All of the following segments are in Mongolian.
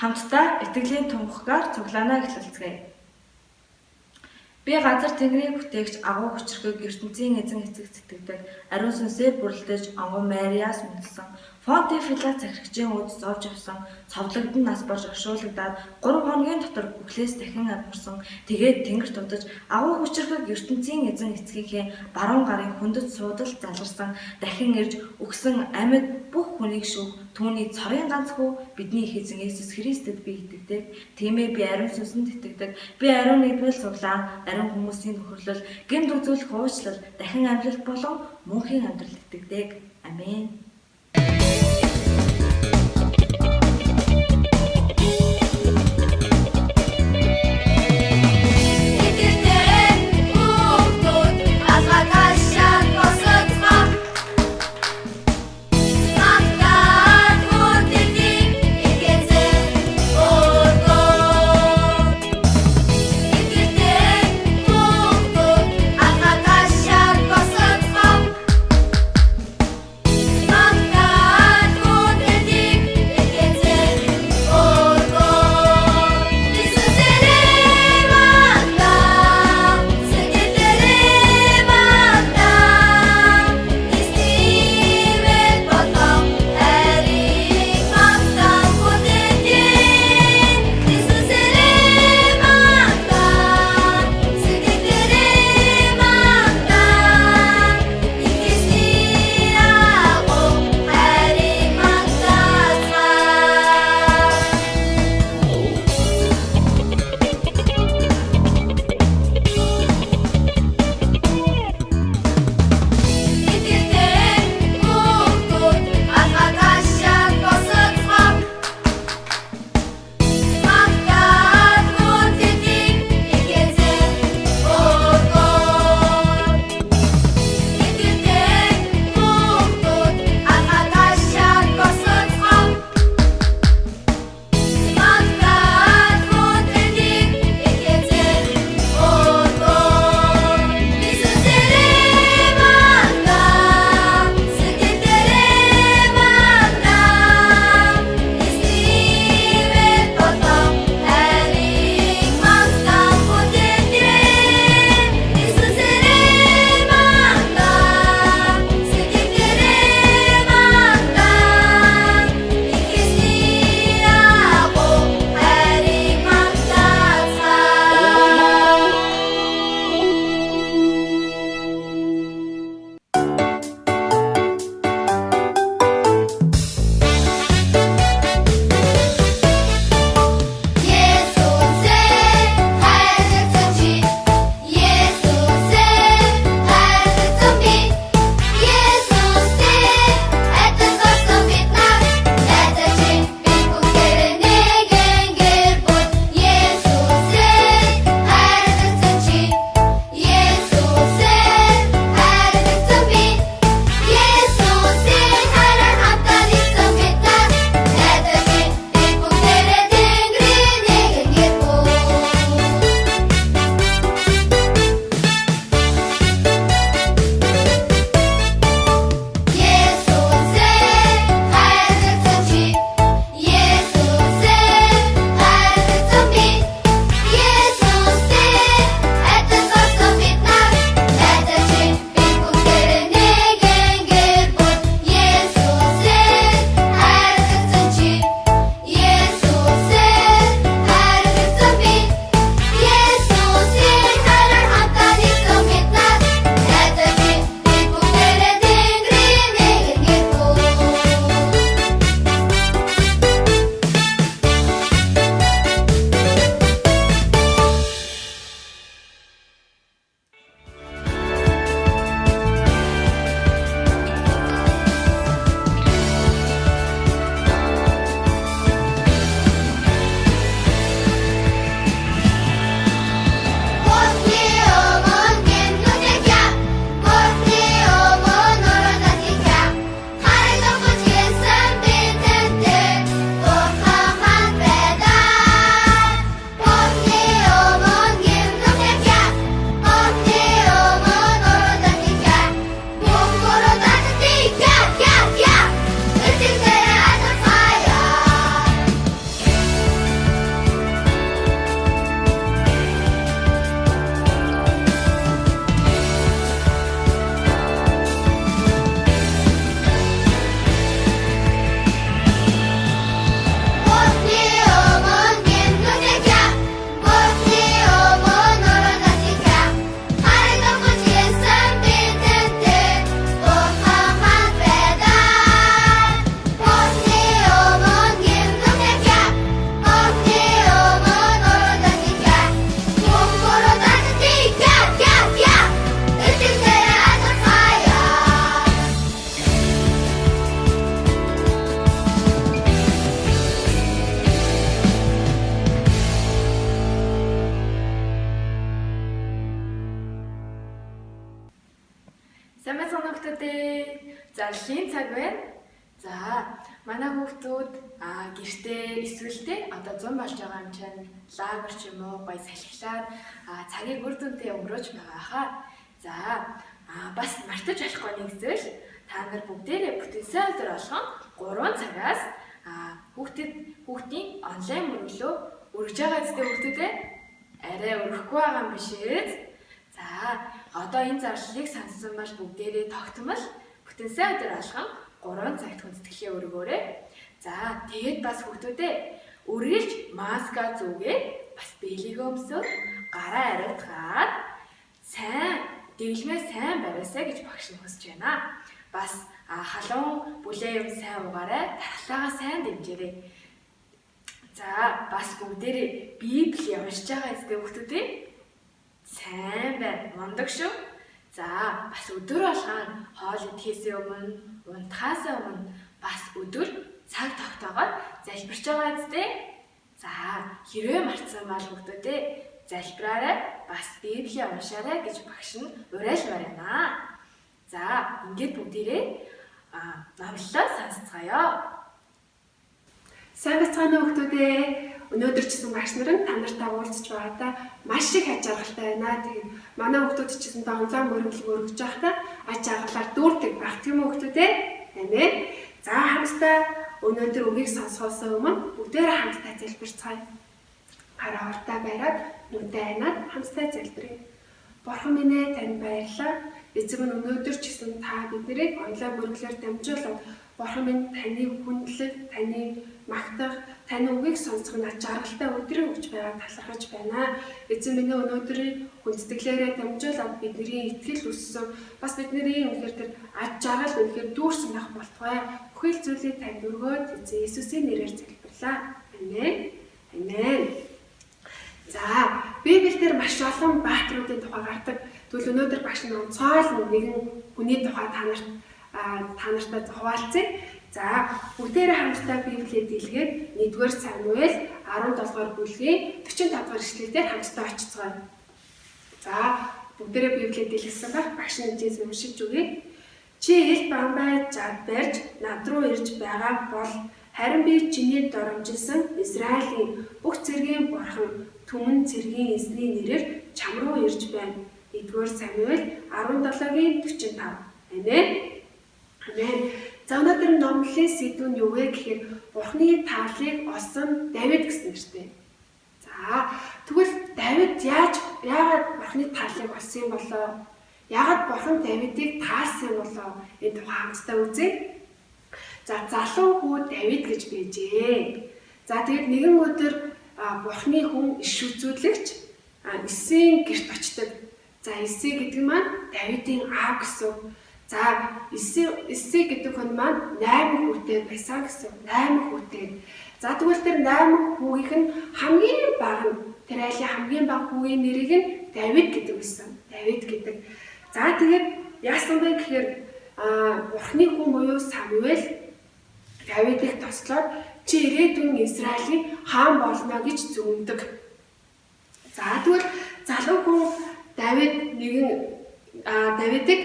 Хамтдаа итгэлийн тунхагаар цуглаанаа эхлэлцгээе. Би газар тэнгэрийг бүтээгч агуу хүчрхэг ертөнцийн эзэн эцэг сэтгэдэг ариун сүнсээр бүрлдэж онгон Мариас үнэлсэн. Понти Пилат захирагчийн үд зовж явсан цовдлогдсон нас борж оршуулгадаад 3 хоногийн дотор бүхлээс дахин амарсан. Тэгээд тэнгэрт удаж агуу хүчрхэг ертөнцийн эзэн эцгийнхээ баруун гарын хөндөд суудал залгарсан. Дахин ирж өгсөн амьд бүх хүнийг шүүх түүний цорын ганц хүү бидний их эзэн Есүс Христэд би итгэдэг. Тиймээ би ариун сүнсэнд итгэдэг. Би ариун нэгдвэл цуглаан, ариун хүмүүсийн нөхөрлөл, гэмт үзүүлэх уучлал, дахин амьлалт болон мөнхийн амьдрал итгэдэг. Амен. My хүүхдүүдээ. За хийн цаг байна. За манай хүүхдүүд гэртээ эсвэл одоо 100 болж байгаа юм чинь лагер ч юм уу гоё салхилаад цагийг үр дүнтэй өнгөрөөж байгаа хаа. За бас мартаж болохгүй нэг зүйл та нар бүгдээрээ бүтэнсэ өдөр болгон 3 цагаас хүүхдийн онлайн мөрөглөө өргөж байгаа зүтэй хүүхдүүдээ арай өргөхгүй байгаа юм биш ээ. За одоо энэ зарлалыг сонссон бол бүгдээрээ тогтмол бүтэнсэ өдөр болгон 3 цагт хүндэтгэлийн өргөөрэй. За тэгээд бас хүүхдүүдээ үргэлж маска зүгээд бас биелийгээ өмсөв, гараа ариутгаад сайн дэглэмээ сайн бариасаа гэж багш нь хүсэж байна. Бас халуун бүлээн юм сайн угаарай, тархлаагаа сайн дэмжээрэй. За бас бүгдээрээ Библи уншиж байгаа эзэдээ хүүхдүүдээ сайн байна, мундаг шүү. За бас өдөр болгон хоол идэхээс өмнө, унтахаас өмнө бас өдөр цаг тогтоогоод залбирч байгаа эзэдээ. За хэрвээ мартсан бол хүүхдүүдээ залбираарай, бас Библи уншаарай гэж багш нь уриалмаар байна. За ингээд бүгдээрээ номлолоо сонсцгоё. Сайн бацгаана уу хүүхдүүдээ. Өнөөдөр ч гэсэн багш нар та нартай уулзч байгаадаа маш их аж аргалтай байна. Тэгээд манай хүүхдүүд ч гэсэн онлайн мөрөглөг өргөж байхдаа аж аргалаар дүүрдэг байх тийм үү хүүхдүүдээ? Амин. За хамтдаа өнөөдөр үгийг сонсохоос өмнө бүгдээрээ хамтдаа залбирцгаая. Хараа ортаа бариад нүдээ айнаад хамтдаа залбирая. Бурхан минь ээ, танд баярлалаа. Эзэм нь өнөөдөр ч гэсэн та биднийг онлайн мөрөглөөр дамжуулаад Бурхан минь таны хүндлэл, таны магтах, таны үгийг сонсох нь аж аргалтай өдрөө өгч байгааг талархаж байна. Эзэн минь өнөөдрийн хүндэтгэлээрээ дамжуулаад бидний итгэл өссөн, бас бидний үнэхээр тэр аж аргал үнэхээр дүүрсэн байх болтугай. Бүхэл зүйлийг танд өргөөд эзэн Есүсийн нэрээр залбирлаа. Амен. Амен. За, Библиэлд маш олон баатруудын тухай гардаг. Тэгвэл өнөөдөр багш нь онцгой нэгэн хүний тухай та нартай хуваалцъя. За, бүгдээрээ хамтдаа Библиэд дэлгээд 1-р Самуэль 17-р бүлгийн 45-р эшлэлээр хамтдаа очицгоё. За, бүгдээрээ Библиэд дэлгэсэн байх багш нь эндээс уншиж өгье. Чи ил бамбай жад барьж над руу ирж байгаа бол харин би чиний доромжилсан Израилийн бүх цэргийн бурхан Түмэн цэргийн эзний нэрээр чам руу ирж байна. 1-р Самуэль 17-гийн 45. Амен. Амен. За өнөөдөр номлолын сэдв нь юу вэ гэхээр Бурхны тааллыг олсон Давид гэсэн нэртэй. За тэгвэл Давид яагаад Бурхны тааллыг олсон юм болоо? Яагаад Бурхан Давидыг таалсан болоо? Энэ тухай хамтдаа үзье. За залуу хүү Давид гэж байжээ. За тэгээд нэгэн өдөр Бурхны хүн иш үзүүлэгч Исийн гэрт очдог. За Иси гэдэг маань Давидын аав гэсэн. За Иси гэдэг хүн маань 8 хүүтэй байсан гэсэн. 8 хүүтэй. За тэгвэл тэр 8 хүүгийнх нь хамгийн бага нь тэр айлын хамгийн бага хүүгийн нэрийг нь Давид гэдэг байсан. Давид гэдэг. За тэгээд яасан бэ гэхээр Бурхны хүн буюу Самуэль Давидыг тослоод чи ирээдүйн Израилийн хаан болно гэж зөвөндөг. За тэгвэл залуу хүн Давид Давидыг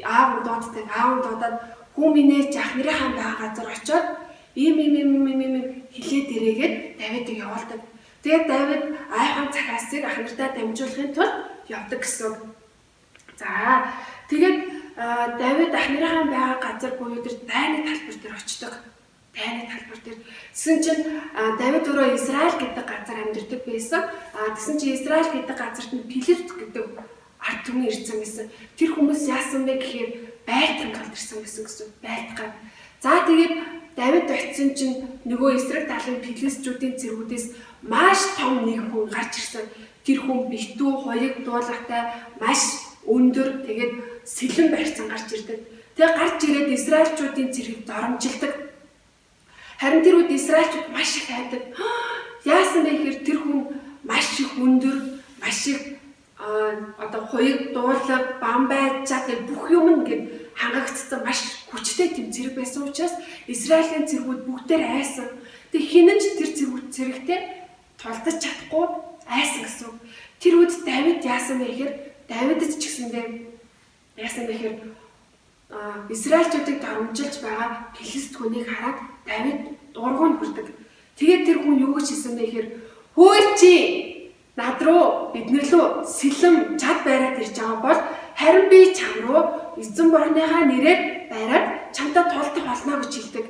аав дуудаад хүү минь жах нарын хаан байгаа газар очиод ийм хэлээд ирээгээд Давидыг явуулдаг. Тэгээд Давид айхан цахаасыг ах нартаа дамжуулахын тулд явдаг гэсэн. За тэгээд Давид ах нарын хаан байгаа газар буюу тэр дайны талбар дээр очдог. Дайны талбар дээр. Тэгсэн чинь Давид өөрөө Израиль гэдэг газар амьдардаг байсан. Тэгсэн чинь Израиль гэдэг газарт нь Филипп гэдэг ард түмэн ирсэн байсан. Тэр хүмүүс яасан бэ гэхээр байлтан талд ирсэн гэсэн. Байлтгаа. За тэгээд Давид очисон чинь нөгөө эсрэг талын филистчүүдийн цэргүүдээс маш том нэг хүн гарч ирсэн. Тэр хүн битүү хоёрыг дуулахтай маш өндөр тэгээд сэлэн барьсан гарч ирдэг. Тэгээд гарч ирээд Израильчүүдийн цэргийг доромжилдаг. Харин тэр үед Израильчууд маш их хайдаг. Яасан бэ гэхээр тэр хүн маш их өндөр, маш их хоёрыг дуулах, бамбай, жаг бүх юм ингээд хангагдсан маш хүчтэй тэм цэрэг байсан учраас Израилийн цэргүүд бүгдээр айсан. Тэг хинэнч тэр цэрэгтэй тулдаж чадахгүй айсан гэсэн. Тэр үед Давид яасан бэ гэхээр Давид ч гэсэндээ яасан бэ гэхээр Израильчуудыг дормжилж байгаа Филист хүнийг хараад Давид дургуун хүрдэг. Тэгээд тэр хүн юу гэж хэлсэн бэ гэхээр хөөе чи над руу биднэр лөө сэлэм чад байраад ирж байгаа бол харин би чам руу эзэн бурхныхаа нэрээр байраад чамтай тулдах болно гэж хэлдэг.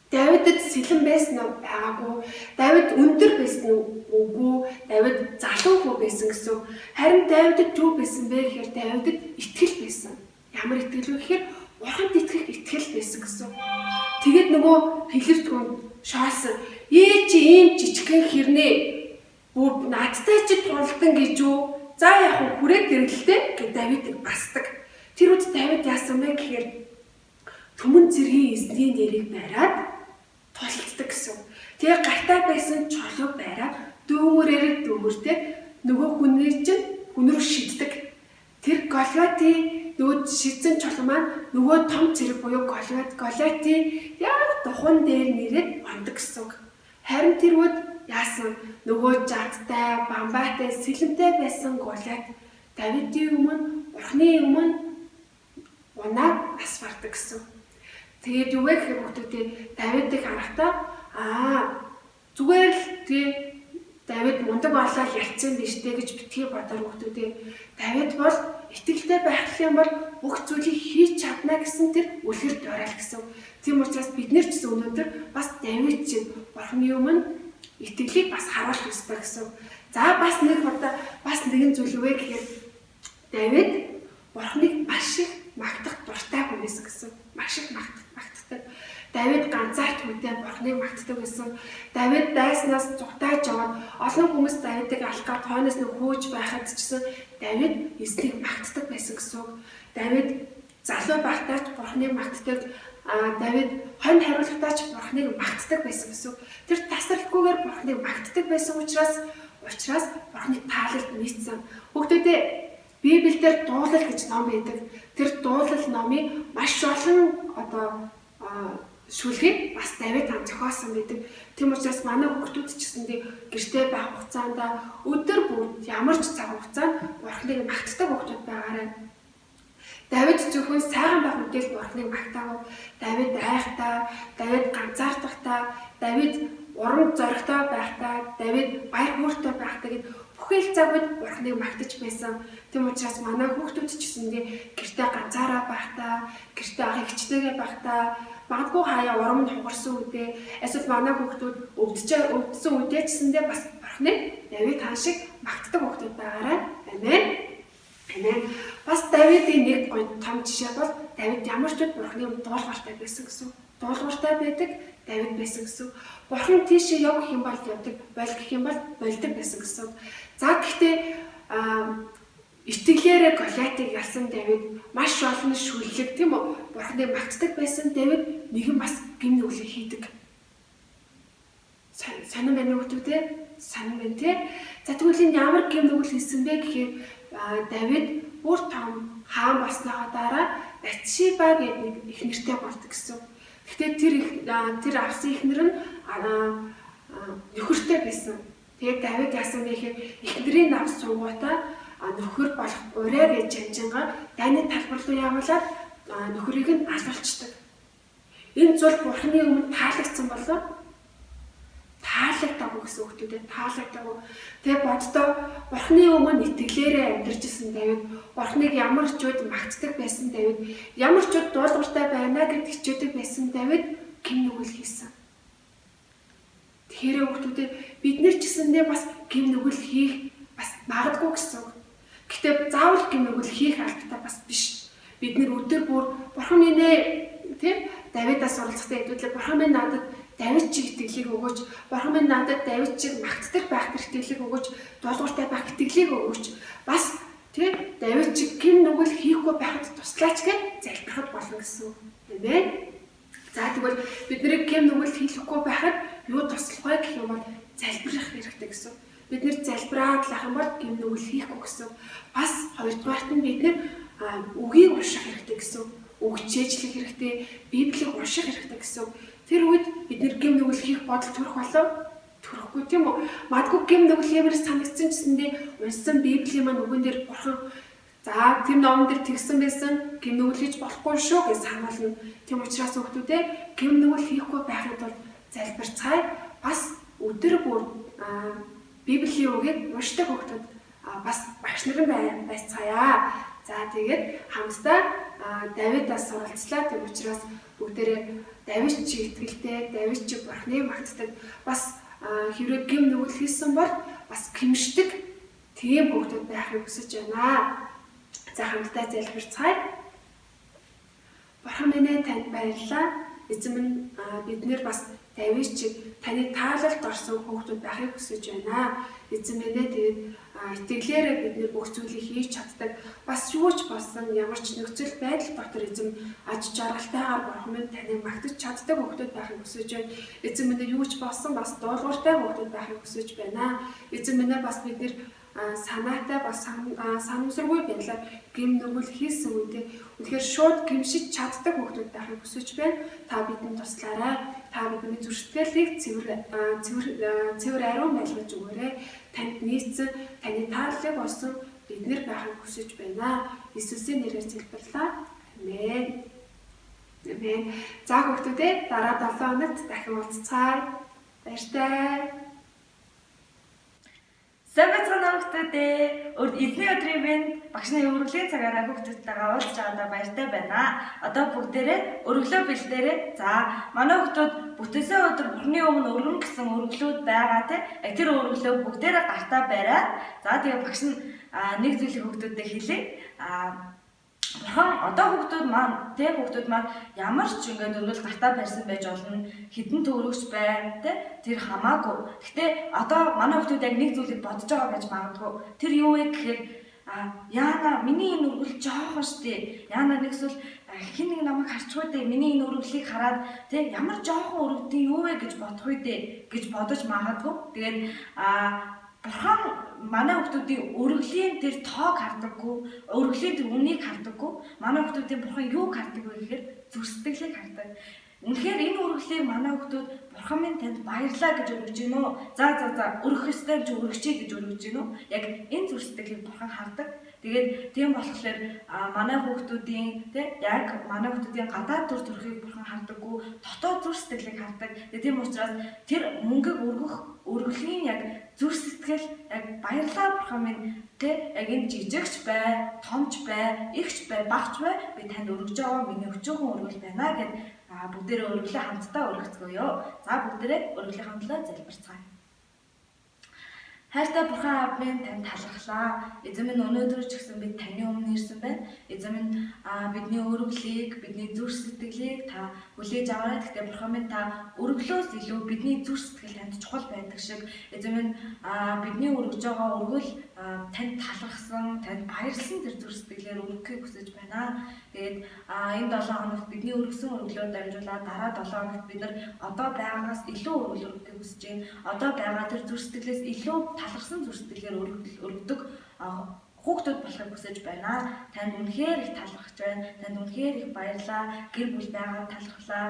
Давидд сэлэм байсан уу байгаагүй. Давид өндөр байсан үгүй. Давид залуу хүү байсан гэсэн. Харин Давидд юу байсан бэ гэхээр Давидд итгэл байсан. Ямар итгэл вэ гэхээр Бурханд итгэх итгэл байсан гэсэн. Тэгээд нөгөө Филист хүн шоосон. Чи ийм жижигхэн хэрнээ бүр надтай ч тулдан гэж юу? За яг хүрээд гэрэлтэй гэж Давидыг басдаг. Тэр үед Давид яасан бэ гэхээр түмэн цэргийн эзний нэрийг бариад тулддаг гэсэн. Тэгээ гартаа байсан чолог бариад дүүмөрээр дүүмөртэй нөгөө хүний чинь хүн рүү шиддэг. Тэр Голиатын нөгөө шидсэн чолог маань нөгөө том цэрэг буюу Голиатын яг духан дээр нэрээд ондог гэсэн. Харин тэр үед яасан нөгөө жадтай, бамбаатай, сэлэмтэй байсан Голиат Давидын өмнө, Бурхны өмнө унаад нас бардаг гэсэн. Тэгээд юу вэ гэхээр хүүхдүүдээ Давидыг харахтаа зүгээр л тий Давид мундаг болоо ялцсан биш дээ гэж битгий бодоор хүүхдүүдээ Давид бол итгэлтэй байх юм бол бүх зүйлийг хийж чадна гэсэн тэр үлгэр дуурайл гэсэн. Тийм учраас бид нар ч гэсэн өнөөдөр бас Давид шиг Бурхны өмнө итгэлийг бас харуулах ёстой гэсэн. За бас нэг удаа бас нэгэн зүйл вэ гэхээр Давид Бурхныг маш их магтах дуртай хүн байсан гэсэн. Маш их магтдаг. Давид ганцаарч үедээ Бурхныг магтдаг байсан. Давид дайснаас зүгтааж яваад олон хүмүүс Давидыг алах гэж хойноос нь хөөж байхад ч гэсэн Давид эзнийг магтдаг байсан гэсэн. Давид залуу байхдаа ч Бурхныг магтдаг. Давид хонь хариулахдаа ч Бурхныг магтдаг байсан гэсэн. Тэр тасралтгүйгээр Бурхныг магтдаг байсан учраас Бурхныг таалалд нийцсэн. Хүүхдүүдээ Библиэлд дуулал гэж ном байдаг. Тэр дуулал номыг маш олон шүлгийг бас Давид хам зохиосон байдаг. Тийм учраас манай хүүхдүүд ч гэсэндээ гэртээ байх хугацаанд өдөр бүр ямар ч цаг хугацаанд Бурхныг магтдаг хүүхдүүд байгаарай. Давид зөвхөн сайхан байх үедээ Бурхныг магтаагүй. Давид айхтаа, Давид ганцаардахдаа, Давид урам зоригтой байхдаа, Давид баяр хөөртэй байхдаа гэд бүхэл цаг үед Бурхныг магтаж байсан. Тийм учраас манай хүүхдүүд ч гэсэндээ гэртээ ганцаараа байхдаа, гэртээ ах эгчтэйгээ байхдаа, магадгүй хаяа урам нь хугарсан үедээ, эсвэл манай хүүхдүүд өвдсөн үедээ ч гэсэндээ бас Бурхныг Давид хаан шиг магтдаг хүүхдүүд байгаарай. Амен. Амен. Бас Давидын нэг гоё том жишээ бол Давид ямар ч үед Бурхныг дуулууртай байсан гэсэн. Дуулууртай байдаг Давид байсан гэсэн. Бурхан тийшээ яв гэх юм бол явдаг, боль гэх юм бол болдог байсан гэсэн. За гэхдээ итгэлээрээ Голиатыг ялсан Давид маш олон шүллэг тийм үү Бурхныг магтдаг байсан Давид нэгэн бас гим нүглийг хийдэг. Санан байна уу гэдэг санан байна тий. За тэгвэл энэ ямар гим нүгэл хийсэн бэ гэхээр Давид бүр том хаан болсныхаа дараа Батшиба гэдэг нэг их нэртэй болдог гэсэн. Гэхдээ тэр авсан ихнэр нь нөхөртэй байсан. Тэгээд Давид яасан бэ гэхээр ихнэрийн нам суугуудаа нөхөр болох ураа гэж жанжингаа дайны талбар руу явуулаад нөхрийг нь алуулцдаг. Энэ зүйл Бурхны өмнө таалагдсан болов таалагдаагүй гэсэн үгтүүдээ таалагдаагүй. Тэгээ боддоо Бурхны өмнө итгэлээрээ амьдарч исэн Давид, Бурхныг ямар ч үед магтдаг байсан Давид, ямар ч үед дуулууртай байна гэд хичээдэг байсан Давид гим нүгэл хийсэн. Тэгэхээр үгтүүдээ бид нар ч гэсэндээ бас гим нүгэл хийх бас магадгүй гэсэн үг. Гэхдээ заавал гим нүгэл хийх албатай бас биш. Бид нар өдөр бүр Бурхан минь тийм Давидаас суралцахтай хэдүүлээ Бурхан минь надад Давид чиг итгэлийг өгөөч, Бурхан минь надад Давид чиг магтдаг байх итгэлийг өгөөч, дуулууртай байх итгэлийг өгөөч. Бас тийм Давид чиг гим нүгэл хийхгүй байхад туслаач гэж залбирахад болно гэсэн үг. Амен. За тэгвэл бид нэр гим нүгэл хийхгүй байхад юу туслах вэ гэх юм бол залбирах хэрэгтэй гэсэн. Бид нэр залбираад лах юм бол гим нүгэл хийхгүй гэсэн. Бас хоёрдугаарт нь бид нэр үгийг унших хэрэгтэй гэсэн. Үг чийжлэх хэрэгтэй, Библийг унших хэрэгтэй гэсэн. Тэр үед бид нэр гим нүгэл хийх бодол төрөх болов? Төрөхгүй тийм үү? Магадгүй гим нүгэл хэмээр санагдсан гэсэндээ уншсан Библийн маань үгэн дээр Бурхан За тийм номон дээр тэгсэн байсан гим нүгэл хийж болохгүй шүү гэж сануулна. Тийм учраас хүүхдүүдээ гим нүгэл хийхгүй байхад бол залбирцгаая. Бас өдөр бүр Библийн үгийг уншдаг хүүхдүүд бас багш нарын байцгаая. За тэгээд хамтдаа Давидаас суралцлаа. Тийм учраас бүгдээрээ Давид чи итгэлтэй, Давид чи Бурхныг магтдаг. Бас хэрвээ гим нүгэл хийсэн бол бас гимшдэг тийм хүүхдүүд байхыг хүсэж байна. За хамтдаа залбирцгаая. Бурхан минь танд баярлалаа. Эзэн минь бид нэр бас Давид чиг таны таалалд орсон хүүхдүүд байхыг хүсэж байна. Эзэн минь тэгээд итгэлээрээ бид нэр бүх зүйлийг хийж чаддаг. Бас юу ч болсон ямар ч нөхцөл байдал дотор эзэн аж жаргалтайгаар Бурхан минь таныг магтаж чаддаг хүүхдүүд байхыг хүсэж байна. Эзэн минь юу ч болсон бас дуулууртай хүүхдүүд байхыг хүсэж байна. Эзэн минь бас бид нэр санаатай бас санамсаргүй байдлаар гим нүгэл хийсэн үедээ үнэхээр шууд гимшиж чаддаг хүүхдүүд байхыг хүсэж байна. Та бидэнд туслаарай. Та бидний зүрхсэтгэлийг цэвэр ариун байлгаж өгөөрэй. Танд нийцсэн таны тааллыг олсон бид нар байхыг хүсэж байна. Иесусийн нэрээр залбирлаа. Амен. Амен. За хүүхдүүдээ дараа 7 хоногт дахин уулзцаая. Баяртай. Сайн байцгаана хүүхдүүдээ. Эзний өдрийн мэнд багшны өргөлийн цагаараа хүүхдүүдтэйгээ уулзч байгаадаа баяртай байна. Одоо бүгдээрээ өргөлөө бэлдээрэй. За, манай хүүхдүүд бүтээсэн өдөр Бурхны өмнө өргөн гэсэн өргөлүүд байгаа те. Тэр өргөлөө бүгдээрээ гартаа бариад. За, тэгээ багш нь нэг зүйлийг хүүхдүүдэд хэлье. Бурхан одоо хүүхдүүд маань ямар ч ингээд өргөл гартаа барьсан байж болно, хідэн төгрөгч бай, тэр хамаагүй. Гэхдээ одоо манай хүүхдүүд яг нэг зүйлийг бодож байгаа байж магадгүй. Тэр юу вэ гэхээр яана миний энэ өргөл жоохон штэ. Яана нэгсвэл хин нэг намайг харчихгүй дээ. Миний энэ өргөлийг хараад ямар жоохон өргөдөө юу вэ гэж бодох үү дээ гэж бодож магадгүй. Тэгээд Бурхан манай хүүхдүүдийн өргөлийн тэр тоог хардаггүй, өргөлийн тэр үнийг хардаггүй. Манай хүүхдүүдийн Бурхан юуг хардаг вэ гэхээр зүрх-сэтгэлийг хардаг. Үнэхээр энэ өргөлийг манай хүүхдүүд Бурхан минь танд баярлалаа гэж өргөж гин үү? За өргөх ёстой ч өргөчэй гэж өргөж гин үү? Яг энэ зүрх-сэтгэлийг Бурхан хардаг. Тэгээд тийм болохоор манай хүүхдүүдийн яг манай хүүхдүүдийн гадаад төр төрхийг Бурхан хардаггүй, дотоод зүрх сэтгэлийг хардаг. Тийм учраас тэр мөнгөг өргөлийн яг зүрх сэтгэл яг баярлалаа Бурхан минь яг энэ жижигч бай, томч бай, ихч бай, багч бай би танд өргөж байгаа миний өчөөхөн өргөл байна гэд бүгдээрээ өргөлөө хамтдаа өргөцгөөё. За бүгдээрээ өргөлийн хамтлаа залбирцгаая. Хайртай Бурхан аав минь танд талархлаа. Эзэн минь өнөөдөр ч гэсэн бид таны өмнө ирсэн байна. Эзэн минь бидний өргөлийг, бидний зүрх сэтгэлийг та хүлээж аваарай. Гэхдээ Бурхан минь та өргөлөөс илүү бидний зүрх сэтгэл танд чухал байдаг шиг эзэн минь бидний өргөж байгаа өргөл танд талархсан, танд баярлсан тэр зүрх сэтгэлээр өргөхийг хүсэж байна. Тэгээд энэ 7 хоногт бидний өргөсөн өргөлөөр дамжуулаад дараа 7 хоногт бид нар одоо байгаагаас илүү өргөл өргөхийг хүсэж байна. Одоо байгаа тэр зүрх сэтгэлээс илүү талархсан зүрх сэтгэлээр өргөдөг хүүхдүүд болохыг хүсэж байна. Танд үнэхээр их талархаж байна. Танд үнэхээр их баярлалаа. Гэр бүл байгаад талархлаа.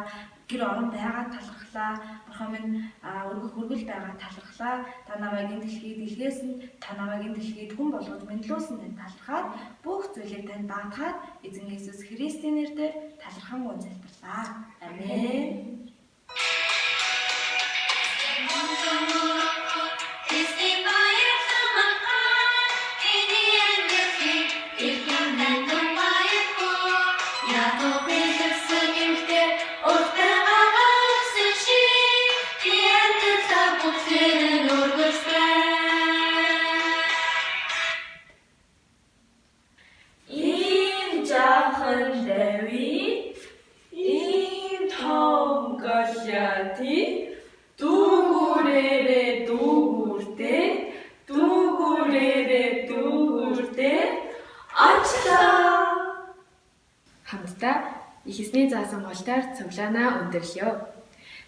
Гэр орон байгаад талархлаа. Бурхан минь өргөх өргөл байгаад талархлаа. Та намайг энэ дэлхийд та намайг энэ дэлхийд хүн болгож мэдлүүлсэн танд талархаад бүх зүйлийг танд даатгаад эзэн Иесус Христийн нэрээр талархан залбирлаа. Амен. Хамтдаа их эзний заасан голтоор цуглаанаа өндөрлөё.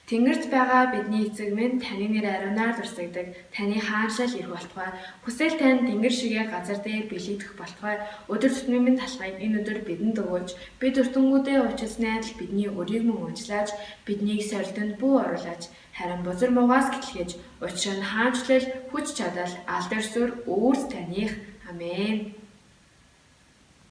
Тэнгэрт байгаа бидний эцэг минь таны нэр ариунаар дурсагдаг. Таны хаанчлал ирэх болтугай. Хүсэл тань тэнгэр шигээ газар дээр бэлэгдэх болтугай. Өдөр тутмын минь талхайг энэ өдөр бидэнд өгөөч. Бид өртөнгүүдээ уучлсны адил бидний өрийг мөн уучлаач. Биднийг сорилтонд бүү оруулаач. Харин бузар муугаас гэтлгээж учир нь хаанчлал хүч чадал алдар сүр өөрс таних. Амен.